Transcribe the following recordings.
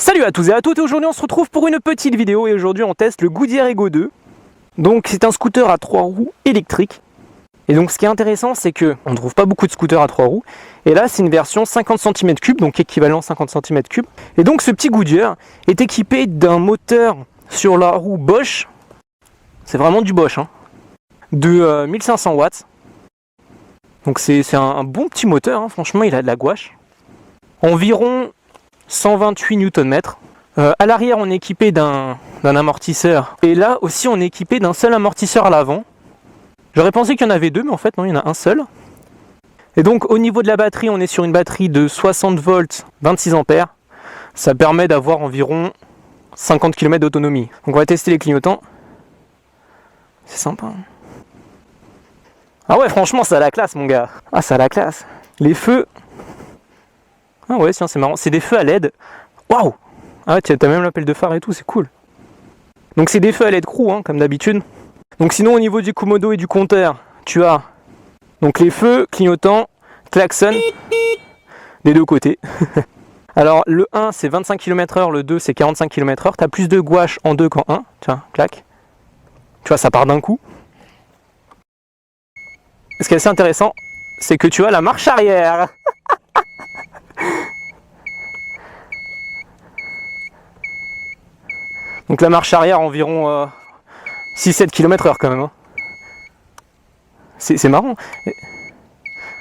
Salut à tous et à toutes, aujourd'hui on se retrouve pour une petite vidéo et aujourd'hui on teste le Goodyear Ego 2. Donc c'est un scooter à 3 roues électrique. Et donc ce qui est intéressant c'est que on ne trouve pas beaucoup de scooters à 3 roues. Et là c'est une version 50 cm3, donc équivalent 50 cm3. Et donc ce petit Goodyear est équipé d'un moteur sur la roue Bosch. C'est vraiment du Bosch, hein, de 1500 watts. Donc c'est un bon petit moteur, hein. Franchement il a de la gouache. Environ 128 Nm. À l'arrière, on est équipé d'un amortisseur. Et là aussi, on est équipé d'un seul amortisseur à l'avant. J'aurais pensé qu'il y en avait deux, mais en fait, non, il y en a un seul. Et donc, au niveau de la batterie, on est sur une batterie de 60 volts, 26 ampères. Ça permet d'avoir environ 50 km d'autonomie. Donc, on va tester les clignotants. C'est sympa. Ah ouais, franchement, ça a la classe, mon gars. Ah, ça a la classe. Les feux... Ah ouais, tiens, c'est marrant. C'est des feux à LED. Waouh! Ah ouais, t'as même l'appel de phare et tout, c'est cool. Donc c'est des feux à LED crew, hein, comme d'habitude. Donc sinon, au niveau du Komodo et du compteur, tu as donc les feux clignotants, klaxon des deux côtés. Alors le 1 c'est 25 km/h, le 2 c'est 45 km/h. T'as plus de gouache en 2 qu'en 1. Tu vois, clac. Tu vois, ça part d'un coup. Ce qui est assez intéressant, c'est que tu as la marche arrière. Donc la marche arrière environ 6-7 km/h quand même, hein. C'est marrant.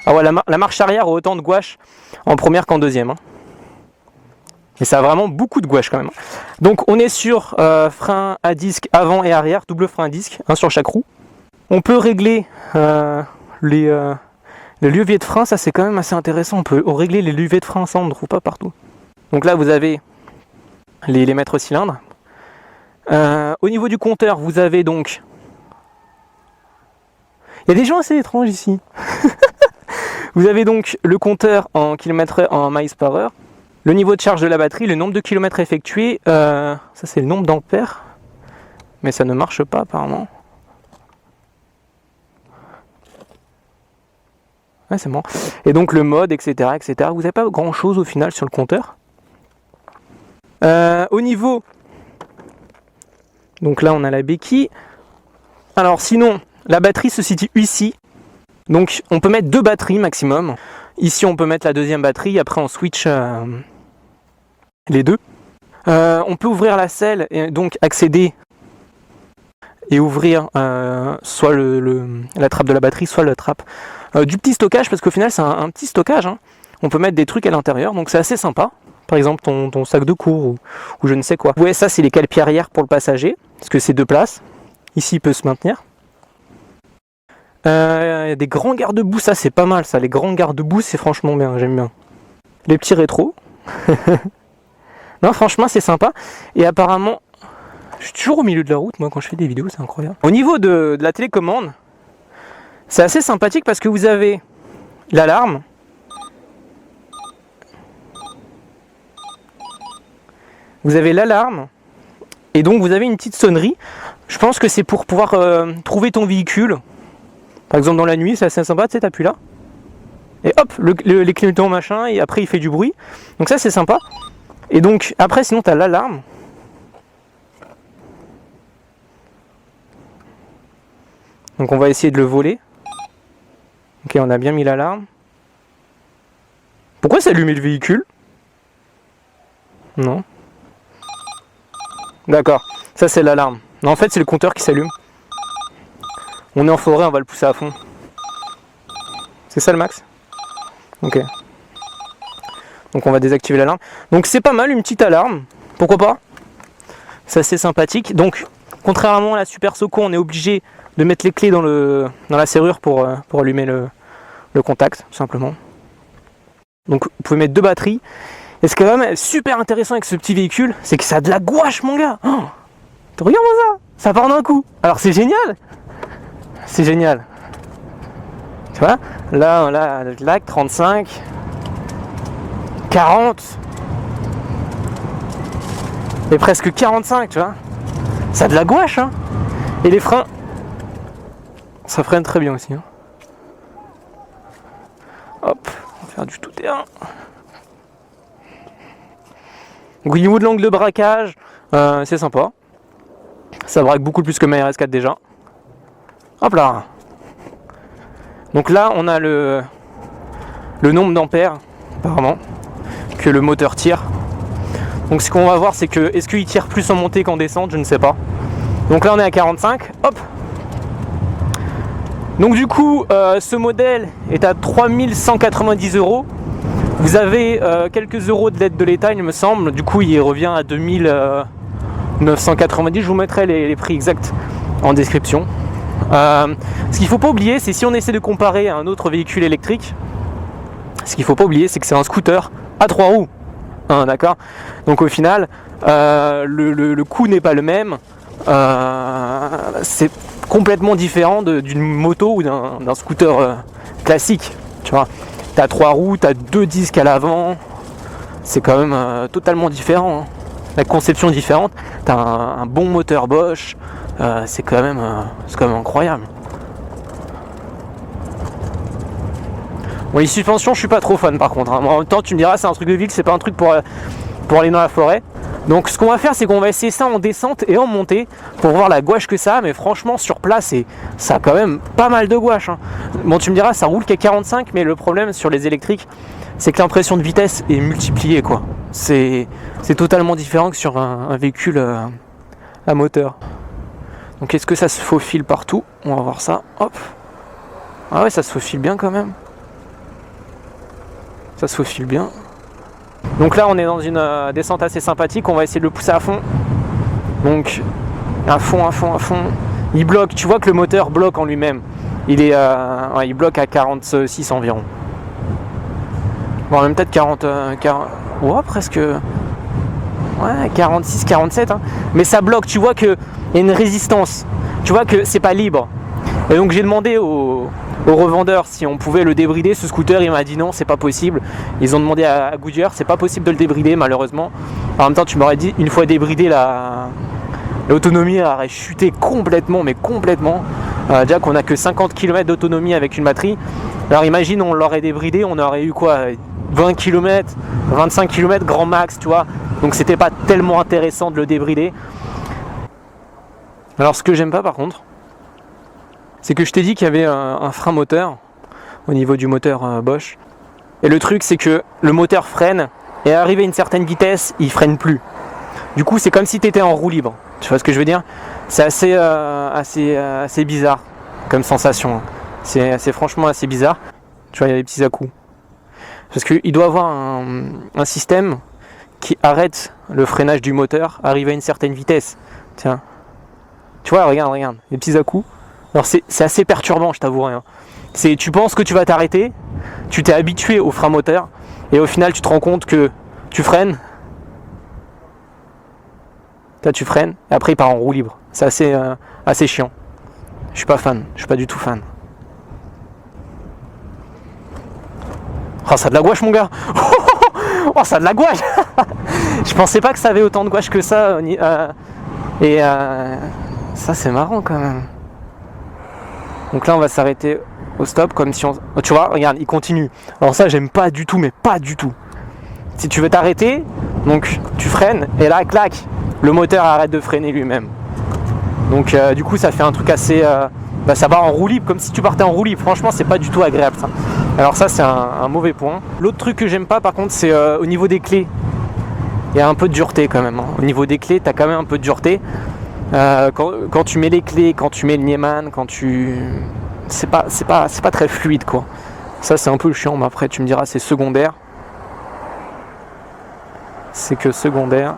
Ah ouais, la marche arrière a autant de gouache en première qu'en deuxième, hein. Et ça a vraiment beaucoup de gouache quand même. Donc on est sur frein à disque avant et arrière, double frein à disque, un sur chaque roue. On peut régler les leviers de frein, ça c'est quand même assez intéressant. On peut régler les leviers de frein, ça on ne trouve pas partout. Donc là vous avez les mètres cylindres. Au niveau du compteur, vous avez donc... Il y a des gens assez étranges ici. Vous avez donc le compteur en kilomètres, en miles par heure, le niveau de charge de la batterie, le nombre de kilomètres effectués, ça c'est le nombre d'ampères, mais ça ne marche pas apparemment. Ouais, c'est bon. Et donc le mode, etc., etc. Vous n'avez pas grand chose au final sur le compteur. Au niveau... Donc là on a la béquille. Alors sinon, la batterie se situe ici. Donc on peut mettre 2 batteries maximum. Ici on peut mettre la deuxième batterie, après on switch les deux. On peut ouvrir la selle et donc accéder et ouvrir soit la trappe de la batterie, soit la trappe du petit stockage, parce qu'au final c'est un petit stockage, hein. On peut mettre des trucs à l'intérieur, donc c'est assez sympa. Par exemple ton sac de cours ou je ne sais quoi. Ouais, ça c'est les cale-pieds arrière pour le passager, parce que c'est 2 places. Ici il peut se maintenir. Il y a des grands garde-boue, ça c'est pas mal ça. Les grands garde-boue c'est franchement bien, j'aime bien. Les petits rétros. Non, franchement c'est sympa. Et apparemment, je suis toujours au milieu de la route moi quand je fais des vidéos, c'est incroyable. Au niveau de la télécommande, c'est assez sympathique parce que vous avez l'alarme. Vous avez l'alarme et donc vous avez une petite sonnerie. Je pense que c'est pour pouvoir trouver ton véhicule. Par exemple dans la nuit, c'est assez sympa, tu sais, t'appuies là. Et hop, les clignotants machin, et après il fait du bruit. Donc ça c'est sympa. Et donc après sinon tu as l'alarme. Donc on va essayer de le voler. Ok, on a bien mis l'alarme. Pourquoi s'allumer le véhicule? Non. D'accord, ça c'est l'alarme. Non, en fait c'est le compteur qui s'allume. On est en forêt, on va le pousser à fond. C'est ça le max? Ok. Donc on va désactiver l'alarme. Donc c'est pas mal, une petite alarme. Pourquoi pas? C'est assez sympathique. Donc contrairement à la Super Soco, on est obligé de mettre les clés dans la serrure pour allumer le contact, tout simplement. Donc vous pouvez mettre 2 batteries. Et ce qui est quand même super intéressant avec ce petit véhicule, c'est que ça a de la gouache, mon gars. Oh, regarde-moi ça part d'un coup. Alors c'est génial. C'est génial. Tu vois, là, on a le lac 35, 40, et presque 45, tu vois. Ça a de la gouache, hein. Et les freins, ça freine très bien aussi, hein. Hop, on va faire du tout-terrain. Donc au niveau de l'angle de braquage, c'est sympa. Ça braque beaucoup plus que ma RS4 déjà. Hop là. Donc là, on a le nombre d'ampères, apparemment, que le moteur tire. Donc ce qu'on va voir, c'est que est-ce qu'il tire plus en montée qu'en descente, je ne sais pas. Donc là, on est à 45. Hop. Donc du coup, ce modèle est à 3190 €. Vous avez quelques euros de l'aide de l'État, il me semble. Du coup, il revient à 2990. Je vous mettrai les prix exacts en description. Ce qu'il ne faut pas oublier, c'est si on essaie de comparer à un autre véhicule électrique, ce qu'il ne faut pas oublier, c'est que c'est un scooter à 3 roues. Hein, d'accord. Donc au final, le coût n'est pas le même. C'est complètement différent d'une moto ou d'un scooter classique. Tu vois, t'as 3 roues, t'as 2 disques à l'avant. C'est quand même totalement différent. Hein. La conception est différente. T'as un bon moteur Bosch. C'est quand même incroyable. Bon, les suspensions, je suis pas trop fan par contre. Hein. En même temps, tu me diras, c'est un truc de ville, c'est pas un truc pour aller dans la forêt. Donc, ce qu'on va faire, c'est qu'on va essayer ça en descente et en montée pour voir la gouache que ça a. Mais franchement, sur place, ça a quand même pas mal de gouache. Hein. Bon, tu me diras, ça roule qu'à 45, mais le problème sur les électriques, c'est que l'impression de vitesse est multipliée, quoi. C'est totalement différent que sur un véhicule à moteur. Donc, est-ce que ça se faufile partout? On va voir ça. Hop. Ah ouais, ça se faufile bien quand même. Ça se faufile bien. Donc là, on est dans une descente assez sympathique. On va essayer de le pousser à fond. Donc, à fond. Il bloque. Tu vois que le moteur bloque en lui-même. Il bloque à 46 environ. Bon, même peut-être 40. Ouais, presque. Ouais, 46, 47. Hein. Mais ça bloque. Tu vois qu'il y a une résistance. Tu vois que c'est pas libre. Et donc, j'ai demandé au revendeur si on pouvait le débrider, ce scooter. Il m'a dit non, c'est pas possible. Ils ont demandé à Goodyear, c'est pas possible de le débrider malheureusement. En même temps, tu m'aurais dit, une fois débridé, l'autonomie aurait chuté complètement, mais complètement. Déjà qu'on a que 50 km d'autonomie avec une batterie. Alors imagine, on l'aurait débridé, on aurait eu quoi, 20 km, 25 km grand max, tu vois. Donc c'était pas tellement intéressant de le débrider. Alors ce que j'aime pas par contre, c'est que je t'ai dit qu'il y avait un frein moteur au niveau du moteur Bosch. Et le truc, c'est que le moteur freine et arrivé à une certaine vitesse, il freine plus. Du coup, c'est comme si tu étais en roue libre. Tu vois ce que je veux dire? C'est assez bizarre comme sensation. C'est franchement assez bizarre. Tu vois, il y a des petits à-coups. Parce qu'il doit avoir un système qui arrête le freinage du moteur arrivé à une certaine vitesse. Tiens. Tu vois, regarde, les petits à-coups. Alors c'est assez perturbant, je t'avouerai. Hein. Tu penses que tu vas t'arrêter, tu t'es habitué au frein moteur, et au final tu te rends compte que tu freines. Là tu freines, et après il part en roue libre. C'est assez chiant. Je suis pas fan, je suis pas du tout fan. Oh, ça a de la gouache mon gars. Oh, ça a de la gouache. Je pensais pas que ça avait autant de gouache que ça. Ça c'est marrant quand même. Donc là on va s'arrêter au stop comme si on... Oh, tu vois, regarde, il continue. Alors ça j'aime pas du tout, mais pas du tout. Si tu veux t'arrêter, donc tu freines et là clac, le moteur arrête de freiner lui-même. Donc du coup ça fait un truc assez... ça va en roue libre, comme si tu partais en roue libre. Franchement c'est pas du tout agréable ça. Alors ça c'est un mauvais point. L'autre truc que j'aime pas par contre c'est au niveau des clés. Il y a un peu de dureté quand même. Hein. Au niveau des clés t'as quand même un peu de dureté. Quand tu mets les clés, quand tu mets le Nieman, quand tu... C'est pas très fluide quoi. Ça c'est un peu chiant, mais après tu me diras c'est secondaire. C'est que secondaire.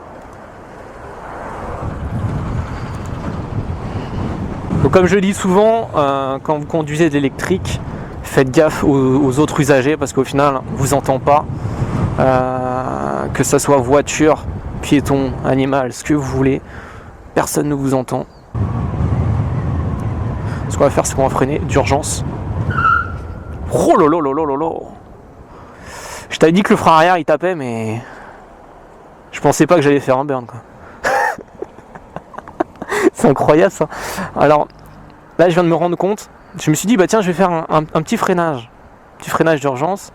Donc comme je dis souvent, quand vous conduisez de l'électrique, faites gaffe aux autres usagers parce qu'au final on vous entend pas. Que ça soit voiture, piéton, animal, ce que vous voulez. Personne ne vous entend. Ce qu'on va faire, c'est qu'on va freiner d'urgence. Oh lolo lolo lolo. Je t'avais dit que le frein arrière il tapait, mais je pensais pas que j'allais faire un burn quoi. C'est incroyable ça. Alors là, je viens de me rendre compte. Je me suis dit bah tiens, je vais faire un petit freinage, d'urgence.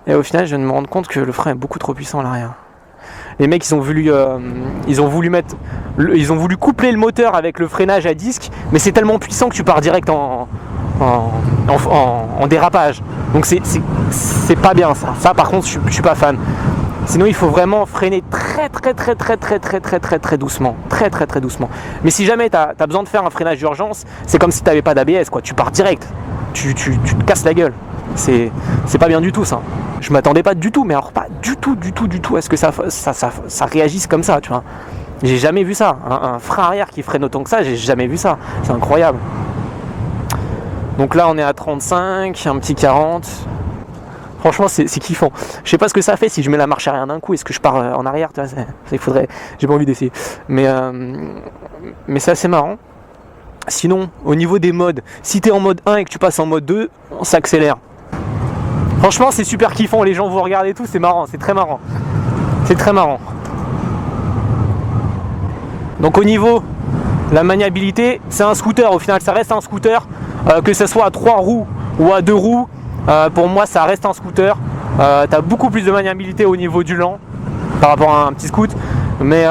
Et au final, je viens de me rendre compte que le frein est beaucoup trop puissant à l'arrière. Les mecs ils ont voulu coupler le moteur avec le freinage à disque, mais c'est tellement puissant que tu pars direct en dérapage. Donc c'est pas bien ça. Ça par contre je suis pas fan. Sinon il faut vraiment freiner très doucement. Très doucement. Mais si jamais tu as besoin de faire un freinage d'urgence, c'est comme si tu n'avais pas d'ABS quoi. Tu pars direct. Tu te casses la gueule. C'est pas bien du tout ça. Je m'attendais pas du tout, mais alors pas du tout à ce que ça réagisse comme ça, tu vois. J'ai jamais vu ça. Un frein arrière qui freine autant que ça, j'ai jamais vu ça. C'est incroyable. Donc là on est à 35, un petit 40. Franchement c'est kiffant. Je sais pas ce que ça fait si je mets la marche arrière d'un coup. Est-ce que je pars en arrière, tu vois, il faudrait. J'ai pas envie d'essayer. Mais c'est assez marrant. Sinon, au niveau des modes, si tu es en mode 1 et que tu passes en mode 2, on s'accélère. Franchement, c'est super kiffant, les gens vous regardent et tout, c'est marrant, c'est très marrant. C'est très marrant. Donc au niveau de la maniabilité, c'est un scooter, au final ça reste un scooter, que ce soit à 3 roues ou à 2 roues, pour moi ça reste un scooter. Tu as beaucoup plus de maniabilité au niveau du lent par rapport à un petit scoot, mais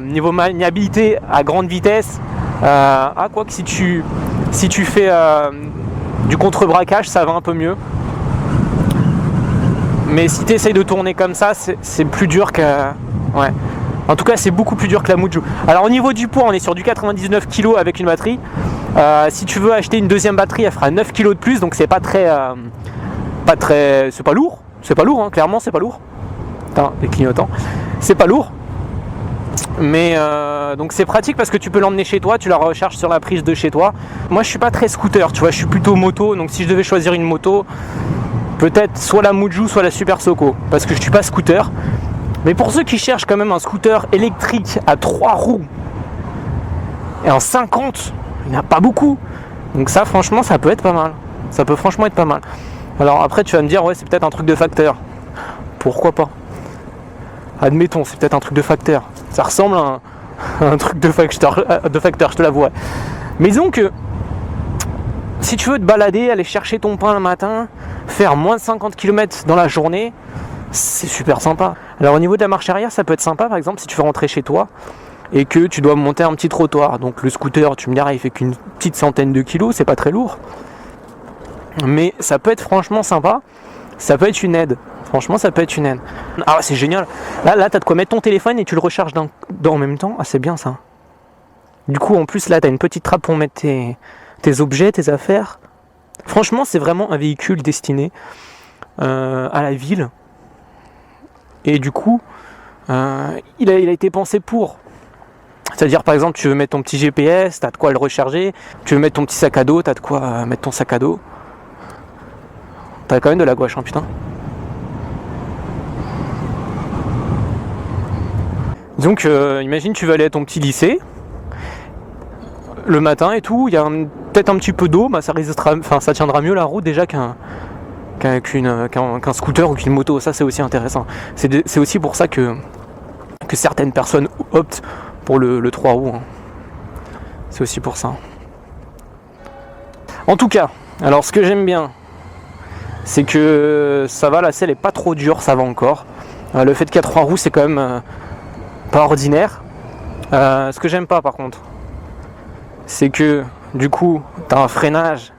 niveau maniabilité à grande vitesse, quoi que si tu fais du contre-braquage, ça va un peu mieux. Mais si tu essayes de tourner comme ça, c'est plus dur que... Ouais. En tout cas, c'est beaucoup plus dur que la Muju. Alors au niveau du poids, on est sur du 99 kg avec une batterie. Si tu veux acheter une deuxième batterie, elle fera 9 kg de plus, donc c'est pas très... c'est pas lourd. C'est pas lourd, hein, clairement, c'est pas lourd. Putain, les clignotants. C'est pas lourd. Mais donc c'est pratique parce que tu peux l'emmener chez toi, tu la recharges sur la prise de chez toi. Moi je suis pas très scooter, tu vois, je suis plutôt moto, donc si je devais choisir une moto, peut-être soit la Muju, soit la Super Soco, parce que je suis pas scooter. Mais pour ceux qui cherchent quand même un scooter électrique à 3 roues et en 50, il n'y en a pas beaucoup. Donc ça franchement ça peut être pas mal. Ça peut franchement être pas mal. Alors après tu vas me dire ouais c'est peut-être un truc de facteur. Pourquoi pas? Admettons, c'est peut-être un truc de facteur. Ça ressemble à un truc de facteur, je te l'avoue. Mais disons que si tu veux te balader, aller chercher ton pain le matin, faire moins de 50 km dans la journée, c'est super sympa. Alors au niveau de la marche arrière, ça peut être sympa par exemple si tu veux rentrer chez toi et que tu dois monter un petit trottoir. Donc le scooter, tu me diras, il fait qu'une petite centaine de kilos, c'est pas très lourd. Mais ça peut être franchement sympa, ça peut être une aide. Franchement, ça peut être une aide. Ah, c'est génial. Là, t'as de quoi mettre ton téléphone et tu le recharges en même temps. Ah, c'est bien ça. Du coup, en plus, là, t'as une petite trappe pour mettre tes objets, tes affaires. Franchement, c'est vraiment un véhicule destiné à la ville. Et du coup, il a été pensé pour. C'est-à-dire, par exemple, tu veux mettre ton petit GPS, t'as de quoi le recharger. Tu veux mettre ton petit sac à dos, t'as de quoi mettre ton sac à dos. T'as quand même de la gouache, hein, putain. Donc imagine tu vas aller à ton petit lycée le matin et tout, il y a peut-être un petit peu d'eau, bah ça tiendra mieux la route déjà qu'un scooter ou qu'une moto. Ça c'est aussi intéressant. C'est aussi pour ça que certaines personnes optent pour le 3 roues. Hein. C'est aussi pour ça. En tout cas, alors ce que j'aime bien, c'est que ça va, la selle est pas trop dure, ça va encore. Le fait qu'il y a 3 roues, c'est quand même... pas ordinaire. Ce que j'aime pas par contre, c'est que du coup t'as un freinage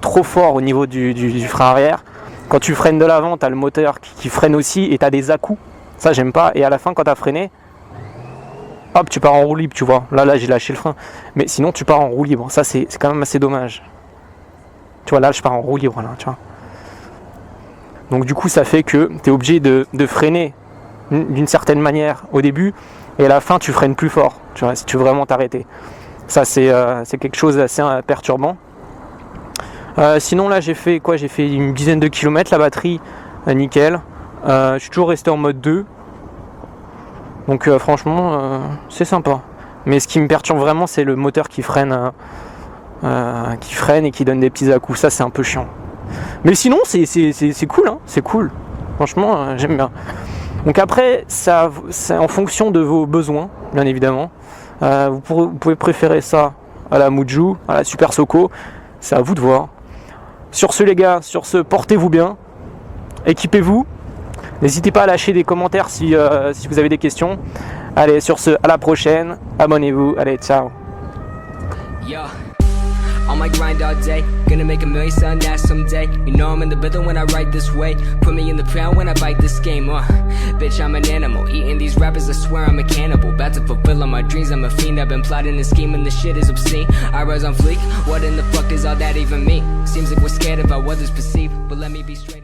trop fort au niveau du frein arrière. Quand tu freines de l'avant, t'as le moteur qui freine aussi et t'as des à-coups. Ça j'aime pas. Et à la fin quand t'as freiné, hop tu pars en roue libre, tu vois. Là j'ai lâché le frein. Mais sinon tu pars en roue libre. Ça c'est quand même assez dommage. Tu vois là je pars en roue libre là, tu vois. Donc du coup ça fait que t'es obligé de freiner d'une certaine manière au début et à la fin tu freines plus fort, tu vois, si tu veux vraiment t'arrêter. Ça c'est quelque chose d'assez perturbant. Sinon là j'ai fait une dizaine de kilomètres, la batterie nickel. Je suis toujours resté en mode 2. Donc franchement c'est sympa. Mais ce qui me perturbe vraiment c'est le moteur qui freine et qui donne des petits à-coups. Ça c'est un peu chiant. Mais sinon c'est cool, hein, c'est cool. Franchement j'aime bien. Donc après, c'est en fonction de vos besoins, bien évidemment. Vous pouvez préférer ça à la Muju, à la Super Soco. C'est à vous de voir. Sur ce les gars, portez-vous bien. Équipez-vous. N'hésitez pas à lâcher des commentaires si vous avez des questions. Allez, sur ce, à la prochaine. Abonnez-vous. Allez, ciao. Yeah. On my grind all day, gonna make $1 million selling that someday. You know I'm in the building when I write this way. Put me in the pound when I bite this game, bitch, I'm an animal, eating these rappers, I swear I'm a cannibal. About to fulfill all my dreams, I'm a fiend. I've been plotting and scheming, this shit is obscene. I rise on fleek, what in the fuck does all that even mean? Seems like we're scared of how others perceive, but let me be straight up.